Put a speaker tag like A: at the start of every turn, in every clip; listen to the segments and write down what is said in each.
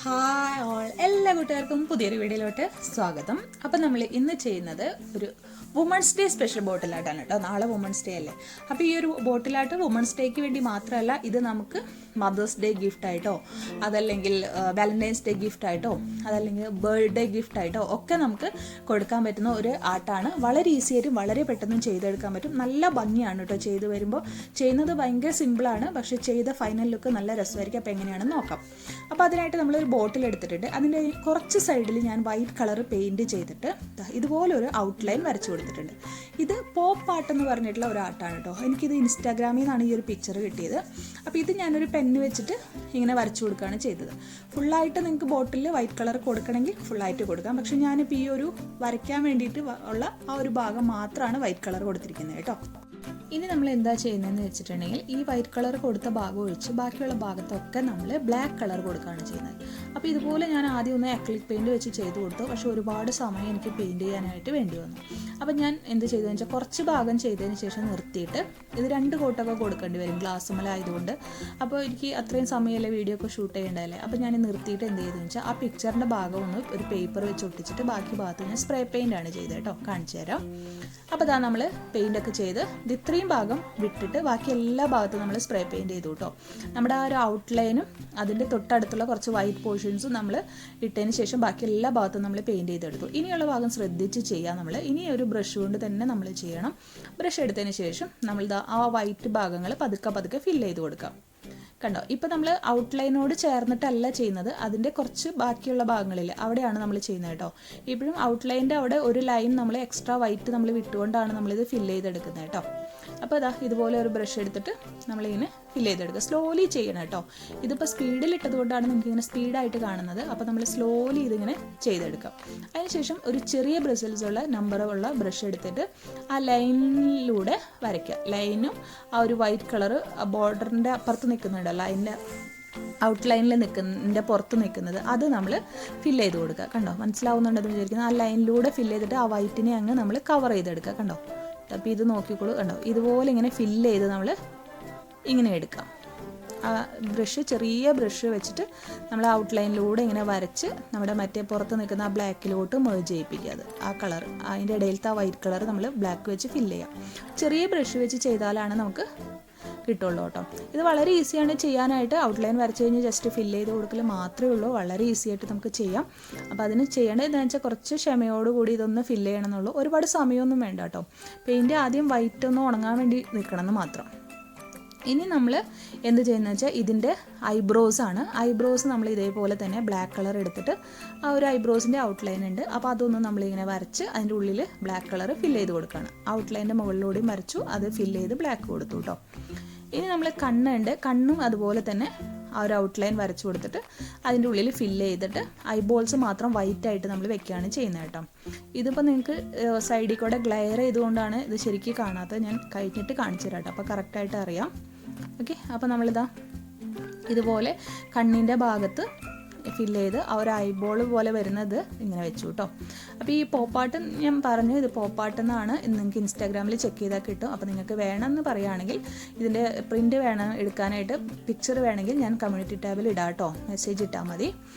A: Hi all, എല്ലാ കൂട്ടുകാർക്കും പുതിയൊരു വീഡിയോയിലോട്ട് സ്വാഗതം. അപ്പം നമ്മൾ ഇന്ന് ചെയ്യുന്നത് ഒരു വുമൺസ് ഡേ സ്പെഷ്യൽ ബോട്ടിലാട്ടാണ് കേട്ടോ. നാളെ വുമൺസ് ഡേ അല്ലേ. അപ്പോൾ ഈ ഒരു ബോട്ടിലാട്ട് വുമൺസ് ഡേക്ക് വേണ്ടി മാത്രമല്ല, ഇത് നമുക്ക് മദേഴ്സ് ഡേ ഗിഫ്റ്റായിട്ടോ, അതല്ലെങ്കിൽ വാലന്റൈൻസ് ഡേ ഗിഫ്റ്റായിട്ടോ, അതല്ലെങ്കിൽ ബർത്ത്ഡേ ഗിഫ്റ്റായിട്ടോ ഒക്കെ നമുക്ക് കൊടുക്കാൻ പറ്റുന്ന ഒരു ആർട്ടാണ്. വളരെ ഈസി ആയിട്ടും വളരെ പെട്ടെന്നും ചെയ്തെടുക്കാൻ പറ്റും. നല്ല ഭംഗിയാണ് കേട്ടോ ചെയ്ത് വരുമ്പോൾ. ചെയ്യുന്നത് ഭയങ്കര സിമ്പിളാണ്, പക്ഷേ ചെയ്ത ഫൈനൽ ലുക്ക് നല്ല രസമായിരിക്കും. അപ്പോൾ എങ്ങനെയാണെന്ന് നോക്കാം. അപ്പോൾ അതിനായിട്ട് നമ്മളൊരു ബോട്ടിൽ എടുത്തിട്ടുണ്ട്. അതിൻ്റെ കുറച്ച് സൈഡിൽ ഞാൻ വൈറ്റ് കളർ പെയിൻറ്റ് ചെയ്തിട്ട് ഇതുപോലൊരു ഔട്ട്ലൈൻ വരച്ചു കൊടുത്തിട്ടുണ്ട്. ഇത് പോപ്പ് ആർട്ട് എന്ന് പറഞ്ഞിട്ടുള്ള ഒരു ആർട്ടാണ് കേട്ടോ. എനിക്കിത് ഇൻസ്റ്റാഗ്രാമിൽ നിന്നാണ് ഈ ഒരു പിക്ചർ കിട്ടിയത്. അപ്പോൾ ഇത് ഞാനൊരു പെന്ന് വെച്ചിട്ട് ഇങ്ങനെ വരച്ചു കൊടുക്കുകയാണ് ചെയ്തത്. ഫുള്ളായിട്ട് നിങ്ങൾക്ക് ബോട്ടിൽ വൈറ്റ് കളർ കൊടുക്കണമെങ്കിൽ ഫുള്ളായിട്ട് കൊടുക്കാം. പക്ഷേ ഞാനിപ്പോൾ ഈ ഒരു വരയ്ക്കാൻ വേണ്ടിയിട്ട് ഉള്ള ആ ഒരു ഭാഗം മാത്രമാണ് വൈറ്റ് കളർ കൊടുത്തിരിക്കുന്നത് കേട്ടോ. ഇനി നമ്മൾ എന്താ ചെയ്യുന്നതെന്ന് വെച്ചിട്ടുണ്ടെങ്കിൽ, ഈ വൈറ്റ് കളർ കൊടുത്ത ഭാഗം ഒഴിച്ച് ബാക്കിയുള്ള ഭാഗത്തൊക്കെ നമ്മൾ ബ്ലാക്ക് കളർ കൊടുക്കുകയാണ് ചെയ്യുന്നത്. അപ്പോൾ ഇതുപോലെ ഞാൻ ആദ്യം ഒന്ന് അക്രിലിക് പെയിൻറ്റ് വെച്ച് ചെയ്ത് കൊടുത്തു. പക്ഷേ ഒരുപാട് സമയം എനിക്ക് പെയിൻറ്റ് ചെയ്യാനായിട്ട് വേണ്ടി വന്നു. അപ്പോൾ ഞാൻ എന്ത് ചെയ്തതെന്ന് വെച്ചാൽ, കുറച്ച് ഭാഗം ചെയ്തതിന് ശേഷം നിർത്തിയിട്ട് ഇത് 2 കോട്ടൊക്കെ കൊടുക്കേണ്ടി വരും ഗ്ലാസ്സുമലായതുകൊണ്ട്. അപ്പോൾ എനിക്ക് അത്രയും സമയമല്ലേ വീഡിയോ ഒക്കെ ഷൂട്ട് ചെയ്യേണ്ടതല്ലേ. അപ്പോൾ ഞാൻ നിർത്തിയിട്ട് എന്ത് ചെയ്തതെന്ന് വെച്ചാൽ, ആ പിക്ചറിൻ്റെ ഭാഗം ഒന്ന് ഒരു പേപ്പർ വെച്ച് ഒട്ടിച്ചിട്ട് ബാക്കി ഭാഗത്ത് ഞാൻ സ്പ്രേ പെയിൻ്റാണ് ചെയ്തത് കേട്ടോ. കാണിച്ചു തരാം. അപ്പോൾ ഇതാ നമ്മൾ പെയിൻ്റൊക്കെ ചെയ്ത് ഇത്രയും ഭാഗം വിട്ടിട്ട് ബാക്കി എല്ലാ ഭാഗത്തും നമ്മൾ സ്പ്രേ പെയിൻറ്റ് ചെയ്തു കേട്ടോ. നമ്മുടെ ആ ഒരു ഔട്ട്ലൈനും അതിൻ്റെ തൊട്ടടുത്തുള്ള കുറച്ച് വൈറ്റ് പോർഷൻസും നമ്മൾ ഇട്ടതിന് ശേഷം ബാക്കി എല്ലാ ഭാഗത്തും നമ്മൾ പെയിൻറ്റ് ചെയ്തെടുത്തു. ഇനിയുള്ള ഭാഗം ശ്രദ്ധിച്ച് ചെയ്യാം. നമ്മൾ ഇനി ഒരു ബ്രഷ് കൊണ്ട് തന്നെ നമ്മൾ ചെയ്യണം. ബ്രഷ് എടുത്തതിന് ശേഷം നമ്മൾ ആ വൈറ്റ് ഭാഗങ്ങൾ പതുക്കെ ഫില്ല് ചെയ്ത് കൊടുക്കാം. കണ്ടോ, ഇപ്പോൾ നമ്മൾ ഔട്ട്ലൈനോട് ചേർന്നിട്ടല്ല ചെയ്യുന്നത്, അതിൻ്റെ കുറച്ച് ബാക്കിയുള്ള ഭാഗങ്ങളിൽ അവിടെയാണ് നമ്മൾ ചെയ്യുന്നത് കേട്ടോ. ഇപ്പോഴും ഔട്ട്ലൈൻ്റെ അവിടെ ഒരു ലൈൻ നമ്മൾ എക്സ്ട്രാ വൈറ്റ് നമ്മൾ വിട്ടുകൊണ്ടാണ് നമ്മളിത് ഫില്ല് ചെയ്തെടുക്കുന്നത് കേട്ടോ. അപ്പോൾ അതാ ഇതുപോലെ ഒരു ബ്രഷ് എടുത്തിട്ട് നമ്മളിങ്ങനെ ഫില്ല് ചെയ്തെടുക്കുക. സ്ലോലി ചെയ്യണം കേട്ടോ. ഇതിപ്പോൾ സ്പീഡിലിട്ടത് കൊണ്ടാണ് നിങ്ങൾക്ക് ഇങ്ങനെ സ്പീഡായിട്ട് കാണുന്നത്. അപ്പോൾ നമ്മൾ സ്ലോലി ഇതിങ്ങനെ ചെയ്തെടുക്കാം. അതിനുശേഷം ഒരു ചെറിയ ബ്രിസിൽസ് ഉള്ള നമ്പറുള്ള ബ്രഷ് എടുത്തിട്ട് ആ ലൈനിലൂടെ വരയ്ക്കുക. ലൈനും ആ ഒരു വൈറ്റ് കളറ് ബോർഡറിൻ്റെ അപ്പുറത്ത് നിൽക്കുന്നുണ്ടല്ലോ, അതിൻ്റെ ഔട്ട്ലൈനിൽ നിൽക്കുന്നതിൻ്റെ പുറത്ത് നിൽക്കുന്നത്, അത് നമ്മൾ ഫില്ല് ചെയ്ത് കൊടുക്കുക. കണ്ടോ, മനസ്സിലാവുന്നുണ്ടെന്ന് വിചാരിക്കുന്നത്. ആ ലൈനിലൂടെ ഫില്ല് ചെയ്തിട്ട് ആ വൈറ്റിനെ അങ്ങ് നമ്മൾ കവർ ചെയ്തെടുക്കുക. കണ്ടോ, അപ്പോൾ ഇത് നോക്കിക്കോളൂ. കണ്ടോ, ഇതുപോലെ ഇങ്ങനെ ഫില്ല് ചെയ്ത് നമ്മൾ ഇങ്ങനെ എടുക്കാം. ആ ബ്രഷ്, ചെറിയ ബ്രഷ് വെച്ചിട്ട് നമ്മൾ ഔട്ട്ലൈനിലൂടെ ഇങ്ങനെ വരച്ച് നമ്മുടെ മറ്റേ പുറത്ത് നിൽക്കുന്ന ആ ബ്ലാക്കിലോട്ട് മെർജ് ചെയ്യിപ്പിക്കുക. അത് ആ കളർ, അതിൻ്റെ ഇടയിലത്തെ ആ വൈറ്റ് കളർ നമ്മൾ ബ്ലാക്ക് വെച്ച് ഫില്ല് ചെയ്യാം. ചെറിയ ബ്രഷ് വെച്ച് ചെയ്താലാണ് നമുക്ക് കിട്ടുള്ളൂ കേട്ടോ. ഇത് വളരെ ഈസിയാണ് ചെയ്യാനായിട്ട്. ഔട്ട്ലൈൻ വരച്ച് കഴിഞ്ഞ് ജസ്റ്റ് ഫില്ല് ചെയ്ത് കൊടുക്കൽ മാത്രമേ ഉള്ളൂ. വളരെ ഈസി ആയിട്ട് നമുക്ക് ചെയ്യാം. അപ്പോൾ അതിന് ചെയ്യേണ്ടത് എന്താണെന്ന് വെച്ചാൽ, കുറച്ച് ക്ഷമയോടുകൂടി ഇതൊന്ന് ഫില്ല് ചെയ്യണമെന്നുള്ളൂ. ഒരുപാട് സമയമൊന്നും വേണ്ട കേട്ടോ. പെയിൻറ്റ് ആദ്യം വൈറ്റ് ഒന്ന് ഉണങ്ങാൻ വേണ്ടി നിൽക്കണമെന്ന് മാത്രം. ഇനി നമ്മൾ എന്ത് ചെയ്യുന്നത് വെച്ചാൽ, ഇതിൻ്റെ ഐബ്രോസ് ആണ്. ഐബ്രോസ് നമ്മൾ ഇതേപോലെ തന്നെ ബ്ലാക്ക് കളർ എടുത്തിട്ട് ആ ഒരു ഐബ്രോസിൻ്റെ ഔട്ട്ലൈൻ ഉണ്ട്. അപ്പോൾ അതൊന്നും നമ്മളിങ്ങനെ വരച്ച് അതിൻ്റെ ഉള്ളിൽ ബ്ലാക്ക് കളർ ഫില്ല് ചെയ്ത് കൊടുക്കുകയാണ്. ഔട്ട്ലൈൻ്റെ മുകളിലൂടെയും വരച്ചു, അത് ഫില്ല് ചെയ്ത് ബ്ലാക്ക് കൊടുത്തു കേട്ടോ. ഇനി നമ്മൾ കണ്ണുണ്ട്, കണ്ണും അതുപോലെ തന്നെ ആ ഒരു ഔട്ട്ലൈൻ വരച്ചു കൊടുത്തിട്ട് അതിൻ്റെ ഉള്ളിൽ ഫില്ല് ചെയ്തിട്ട് ഐബോൾസ് മാത്രം വൈറ്റായിട്ട് നമ്മൾ വെക്കുകയാണ് ചെയ്യുന്നത് കേട്ടോ. ഇതിപ്പോൾ നിങ്ങൾക്ക് സൈഡിൽ കൂടെ ഗ്ലെയർ ചെയ്തുകൊണ്ടാണ് ഇത് ശരിക്കും കാണാത്തത്. ഞാൻ കഴിഞ്ഞിട്ട് കാണിച്ചു തരാം കേട്ടോ, അപ്പോൾ കറക്റ്റായിട്ട് അറിയാം. ഓക്കെ, അപ്പോൾ നമ്മളിതാ ഇതുപോലെ കണ്ണിൻ്റെ ഭാഗത്ത് ഫില്ല് ചെയ്ത് ആ ഒരു ഐബോൾ പോലെ വരുന്നത് ഇങ്ങനെ വെച്ചു കേട്ടോ. അപ്പോൾ ഈ പോപ്പാട്ട് ഞാൻ പറഞ്ഞു, ഇത് പോപ്പാട്ടെന്നാണ്. നിങ്ങൾക്ക് ഇൻസ്റ്റാഗ്രാമിൽ ചെക്ക് ചെയ്താൽ കിട്ടും. അപ്പോൾ നിങ്ങൾക്ക് വേണമെന്ന് പറയുകയാണെങ്കിൽ, ഇതിൻ്റെ പ്രിൻറ്റ് വേണം എടുക്കാനായിട്ട്, പിക്ചർ വേണമെങ്കിൽ ഞാൻ കമ്മ്യൂണിറ്റി ടാബിൽ ഇടാം കേട്ടോ, മെസ്സേജ് ഇട്ടാൽ മതി.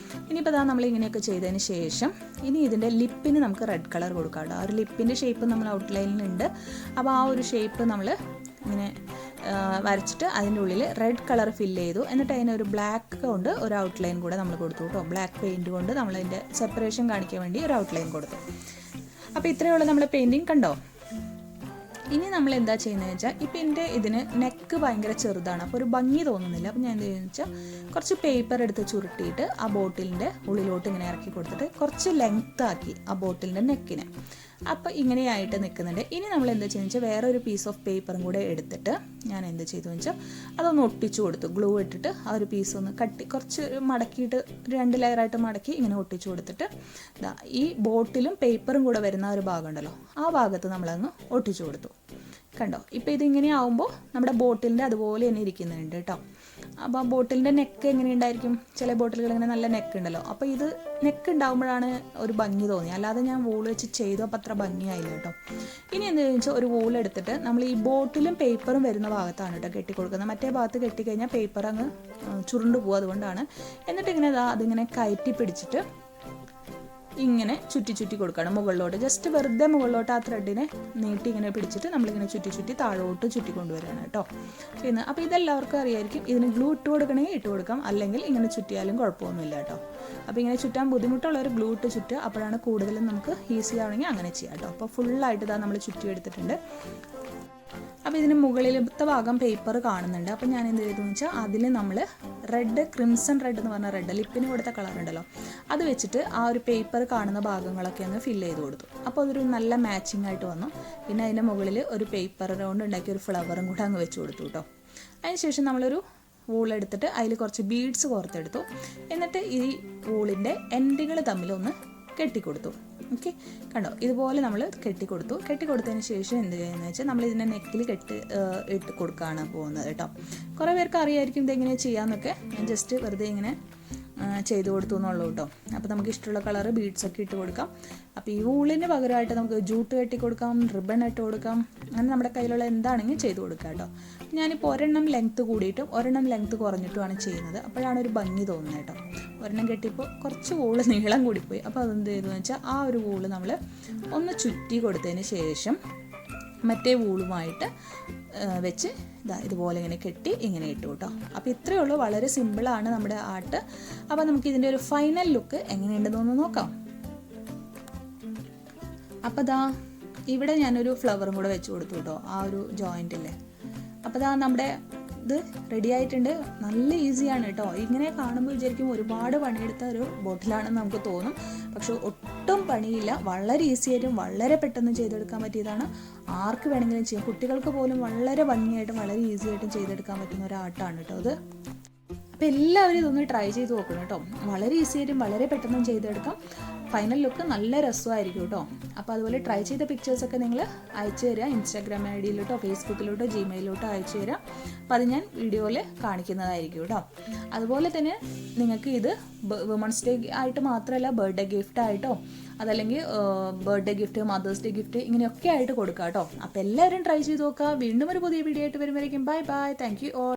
A: ഇനിയിപ്പോൾ അതാ നമ്മൾ ഇങ്ങനെയൊക്കെ ചെയ്തതിന് ശേഷം ഇനി ഇതിൻ്റെ ലിപ്പിന് നമുക്ക് റെഡ് കളർ കൊടുക്കാം കേട്ടോ. ആ ഒരു ലിപ്പിൻ്റെ ഷേപ്പ് നമ്മൾ ഔട്ട്ലൈനിലുണ്ട്. അപ്പോൾ ആ ഒരു ഷേപ്പ് നമ്മൾ ഇങ്ങനെ വരച്ചിട്ട് അതിൻ്റെ ഉള്ളിൽ റെഡ് കളർ ഫില്ല് ചെയ്തു. എന്നിട്ട് അതിന് ഒരു ബ്ലാക്ക് കൊണ്ട് ഒരു ഔട്ട്ലൈൻ കൂടെ നമ്മൾ കൊടുത്തു കേട്ടോ. ബ്ലാക്ക് പെയിൻറ്റ് കൊണ്ട് നമ്മളതിൻ്റെ സെപ്പറേഷൻ കാണിക്കാൻ വേണ്ടി ഒരു ഔട്ട്ലൈൻ കൊടുത്തു. അപ്പോൾ ഇത്രയേ ഉള്ളൂ നമ്മൾ പെയിൻറ്റിങ്. കണ്ടോ, ഇനി നമ്മൾ എന്താ ചെയ്യുന്നതെന്ന് വെച്ചാൽ, ഇപ്പം ഇതിന് നെക്ക് ഭയങ്കര ചെറുതാണ്, അപ്പോൾ ഒരു ഭംഗി തോന്നുന്നില്ല. അപ്പോൾ ഞാൻ എന്ത് ചെയ്യുന്നത് വെച്ചാൽ, കുറച്ച് പേപ്പർ എടുത്ത് ചുരുട്ടിയിട്ട് ആ ബോട്ടിലിൻ്റെ ഉള്ളിലോട്ട് ഇങ്ങനെ ഇറക്കി കൊടുത്തിട്ട് കുറച്ച് ലെങ്ത് ആക്കി ആ ബോട്ടിലിൻ്റെ നെക്കിനെ. അപ്പോൾ ഇങ്ങനെയായിട്ട് നിൽക്കുന്നുണ്ട്. ഇനി നമ്മൾ എന്താ ചെയ്യുന്നത് വെച്ചാൽ, വേറെ ഒരു പീസ് ഓഫ് പേപ്പറും കൂടെ എടുത്തിട്ട് ഞാൻ എന്ത് ചെയ്തു വെച്ചാൽ, അതൊന്ന് ഒട്ടിച്ചു കൊടുത്തു. ഗ്ലൂ ഇട്ടിട്ട് ആ ഒരു പീസ് ഒന്ന് കുറച്ച് മടക്കിയിട്ട് 2 ലെയറായിട്ട് മടക്കി ഇങ്ങനെ ഒട്ടിച്ചു കൊടുത്തിട്ട് ഈ ബോട്ടിലും പേപ്പറും കൂടെ വരുന്ന ഒരു ഭാഗം ഉണ്ടല്ലോ, ആ ഭാഗത്ത് നമ്മളങ്ങ് ഒട്ടിച്ചു കൊടുത്തു. കണ്ടോ, ഇപ്പോൾ ഇതിങ്ങനെ ആവുമ്പോൾ നമ്മുടെ ബോട്ടിലിൻ്റെ അതുപോലെ തന്നെ ഇരിക്കുന്നുണ്ട് കേട്ടോ. അപ്പോൾ ആ ബോട്ടിലിൻ്റെ നെക്ക് എങ്ങനെ ഉണ്ടായിരിക്കും, ചില ബോട്ടിലുകൾ ഇങ്ങനെ നല്ല നെക്ക് ഉണ്ടല്ലോ. അപ്പോൾ ഇത് നെക്ക് ഉണ്ടാകുമ്പോഴാണ് ഒരു ഭംഗി തോന്നി, അല്ലാതെ ഞാൻ വൂൾ വെച്ച് ചെയ്തു അപ്പോൾ അത്ര ഭംഗിയായില്ല കേട്ടോ. ഇനി എന്താണെന്ന് വെച്ചാൽ ഒരു വൂൾ എടുത്തിട്ട് നമ്മൾ ഈ ബോട്ടിലും പേപ്പറും വരുന്ന ഭാഗത്താണ് കേട്ടോ കെട്ടി കൊടുക്കുന്നത്. മറ്റേ ഭാഗത്ത് കെട്ടിക്കഴിഞ്ഞാൽ പേപ്പർ അങ്ങ് ചുരുണ്ട് പോകും, അതുകൊണ്ടാണ്. എന്നിട്ട് ഇങ്ങനെ അതിങ്ങനെ കയറ്റി പിടിച്ചിട്ട് ഇങ്ങനെ ചുറ്റി ചുറ്റി കൊടുക്കണം മുകളിലോട്ട്. ജസ്റ്റ് വെറുതെ മുകളിലോട്ട് ആ ത്രെഡിനെ നീട്ടി ഇങ്ങനെ പിടിച്ചിട്ട് നമ്മളിങ്ങനെ ചുറ്റി ചുറ്റി താഴോട്ട് ചുറ്റി കൊണ്ടുവരികയാണ് കേട്ടോ ചെയ്യുന്നത്. അപ്പോൾ ഇതെല്ലാവർക്കും അറിയായിരിക്കും. ഇതിന് ഗ്ലൂ ഇട്ട് കൊടുക്കണമെങ്കിൽ ഇട്ട് കൊടുക്കാം, അല്ലെങ്കിൽ ഇങ്ങനെ ചുറ്റിയാലും കുഴപ്പമൊന്നുമില്ല കേട്ടോ. അപ്പോൾ ഇങ്ങനെ ചുറ്റാൻ ബുദ്ധിമുട്ടുള്ളവർ ഗ്ലൂ ഇട്ട് ചുറ്റുക, അപ്പോഴാണ് കൂടുതലും നമുക്ക് ഈസി ആവണമെങ്കിൽ അങ്ങനെ ചെയ്യാം കേട്ടോ. അപ്പോൾ ഫുള്ളായിട്ട് ഇതാ നമ്മൾ ചുറ്റി എടുത്തിട്ടുണ്ട്. അപ്പോൾ ഇതിന് മുകളിലത്തെ ഭാഗം പേപ്പർ കാണുന്നുണ്ട്. അപ്പോൾ ഞാൻ എന്ത് ചെയ്തെന്ന് വെച്ചാൽ അതിൽ നമ്മൾ റെഡ്, ക്രിംസൺ റെഡ് എന്ന് പറഞ്ഞ റെഡ്, ലിപ്പിന് കൊടുത്ത കളർ ഉണ്ടല്ലോ, അത് വെച്ചിട്ട് ആ ഒരു പേപ്പർ കാണുന്ന ഭാഗങ്ങളൊക്കെ ഒന്ന് ഫില്ല് ചെയ്ത് കൊടുത്തു. അപ്പോൾ അതൊരു നല്ല മാച്ചിങ് ആയിട്ട് വന്നു. പിന്നെ അതിൻ്റെ മുകളിൽ ഒരു പേപ്പർ കൊണ്ട് ഉണ്ടാക്കിയ ഒരു ഫ്ലവറും കൂടെ അങ്ങ് വെച്ച് കൊടുത്തു കേട്ടോ. അതിനുശേഷം നമ്മളൊരു വൂൾ എടുത്തിട്ട് അതിൽ കുറച്ച് ബീഡ്സ് കോർത്തെടുത്തു. എന്നിട്ട് ഈ വൂളിൻ്റെ എൻഡുകൾ തമ്മിലൊന്ന് കെട്ടിക്കൊടുത്തു. ഓക്കെ, കണ്ടോ, ഇതുപോലെ നമ്മൾ കെട്ടിക്കൊടുത്തതിന് ശേഷം എന്ത് ചെയ്യുന്നത് വെച്ചാൽ നമ്മൾ ഇതിൻ്റെ നെക്കിൽ ഇട്ട് കൊടുക്കുകയാണ് പോകുന്നത് കേട്ടോ. കുറേ പേർക്ക് അറിയായിരിക്കും ഇതെങ്ങനെ ചെയ്യാമെന്നൊക്കെ. ഞാൻ ജസ്റ്റ് വെറുതെ ഇങ്ങനെ ചെയ്ത് കൊടുത്തു എന്നുള്ളൂ കേട്ടോ. അപ്പോൾ നമുക്ക് ഇഷ്ടമുള്ള കളറ് ബീഡ്സൊക്കെ ഇട്ട് കൊടുക്കാം. അപ്പോൾ ഈ വൂളിന് പകരമായിട്ട് നമുക്ക് ജൂട്ട് കെട്ടി കൊടുക്കാം, റിബൺ ഇട്ട് കൊടുക്കാം, അങ്ങനെ നമ്മുടെ കയ്യിലുള്ള എന്താണെങ്കിലും ചെയ്ത് കൊടുക്കാം കേട്ടോ. ഞാനിപ്പോൾ ഒരെണ്ണം ലെങ്ത്ത് കൂടിയിട്ടും ഒരെണ്ണം ലെങ്ത്ത് കുറഞ്ഞിട്ടുമാണ് ചെയ്യുന്നത്. അപ്പോഴാണ് ഒരു ഭംഗി തോന്നുന്നത് കേട്ടോ. ഒരെണ്ണം കെട്ടിയപ്പോൾ കുറച്ച് വൂള് നീളം കൂടിപ്പോയി. അപ്പോൾ അതെന്ത് ചെയ്തെന്ന് വെച്ചാൽ ആ ഒരു വൂള് നമ്മൾ ഒന്ന് ചുറ്റി കൊടുത്തതിന് ശേഷം മറ്റേ വൂളുമായിട്ട് വെച്ച് ഇതുപോലെ ഇങ്ങനെ കെട്ടി ഇങ്ങനെ ഇട്ടു കേട്ടോ. അപ്പോൾ ഇത്രയേ ഉള്ളൂ, വളരെ സിമ്പിളാണ് നമ്മുടെ ആർട്ട്. അപ്പോൾ നമുക്ക് ഇതിൻ്റെ ഒരു ഫൈനൽ ലുക്ക് എങ്ങനെയുണ്ടെന്നൊന്ന് നോക്കാം. അപ്പോൾ ഇവിടെ ഞാനൊരു ഫ്ലവറും കൂടെ വെച്ച് കൊടുത്തു കേട്ടോ, ആ ഒരു ജോയിൻറ്റില്ലേ. അപ്പോൾ നമ്മുടെ ഇത് റെഡി ആയിട്ടുണ്ട്. നല്ല ഈസിയാണ് കേട്ടോ. ഇങ്ങനെ കാണുമ്പോൾ വിചാരിക്കും ഒരുപാട് പണിയെടുത്ത ഒരു ബോട്ടിലാണെന്ന് നമുക്ക് തോന്നും, പക്ഷെ ഒട്ടും പണിയില്ല. വളരെ ഈസി ആയിട്ടും വളരെ പെട്ടെന്ന് ചെയ്തെടുക്കാൻ പറ്റിയതാണ്. ആർക്ക് വേണമെങ്കിലും ചെയ്യാം. കുട്ടികൾക്ക് പോലും വളരെ ഭംഗിയായിട്ടും വളരെ ഈസി ആയിട്ടും ചെയ്തെടുക്കാൻ പറ്റുന്ന ഒരു ആർട്ടാണ് കേട്ടോ ഇത്. അപ്പോൾ എല്ലാവരും ഇതൊന്ന് ട്രൈ ചെയ്ത് നോക്കണം കേട്ടോ. വളരെ ഈസി ആയിട്ടും വളരെ പെട്ടെന്നും ചെയ്തെടുക്കാം. ഫൈനൽ ലുക്ക് നല്ല രസമായിരിക്കും കേട്ടോ. അപ്പോൾ അതുപോലെ ട്രൈ ചെയ്ത പിക്ചേഴ്സൊക്കെ നിങ്ങൾ അയച്ചു തരിക. ഇൻസ്റ്റാഗ്രാം ID-ലോട്ടോ ഫേസ്ബുക്കിലോട്ടോ ജിമെയിലോട്ടോ അയച്ചു തരാം. അപ്പോൾ അത് ഞാൻ വീഡിയോയിൽ കാണിക്കുന്നതായിരിക്കും കേട്ടോ. അതുപോലെ തന്നെ നിങ്ങൾക്ക് ഇത് വുമൺസ് ഡേ ആയിട്ട് മാത്രമല്ല, ബർത്ത്ഡേ ഗിഫ്റ്റ് ആയിട്ടോ അതല്ലെങ്കിൽ birthday gift, mother's day gift, ഇങ്ങനെയൊക്കെ ആയിട്ട് കൊടുക്കാം കേട്ടോ. അപ്പോൾ എല്ലാവരും ട്രൈ ചെയ്ത് നോക്കുക. വീണ്ടും ഒരു പുതിയ വീഡിയോ ആയിട്ട് വരുമ്പോഴേക്കും bye bye. Thank you all.